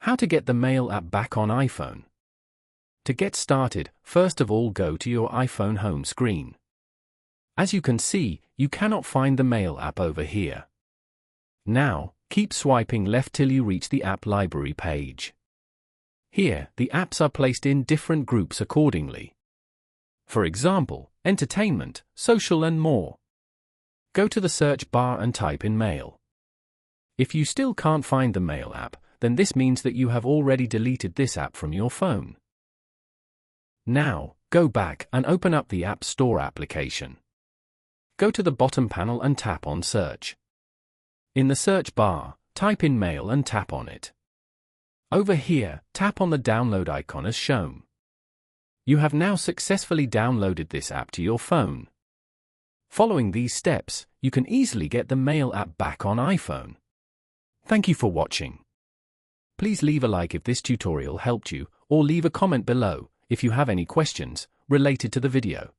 How to get the Mail app back on iPhone. To get started, first of all go to your iPhone home screen. As you can see, you cannot find the Mail app over here. Now, keep swiping left till you reach the app library page. Here, the apps are placed in different groups accordingly. For example, entertainment, social and more. Go to the search bar and type in Mail. If you still can't find the Mail app, then this means that you have already deleted this app from your phone. Now, go back and open up the App Store application. Go to the bottom panel and tap on Search. In the search bar, type in Mail and tap on it. Over here, tap on the download icon as shown. You have now successfully downloaded this app to your phone. Following these steps, you can easily get the Mail app back on iPhone. Thank you for watching. Please leave a like if this tutorial helped you, or leave a comment below if you have any questions related to the video.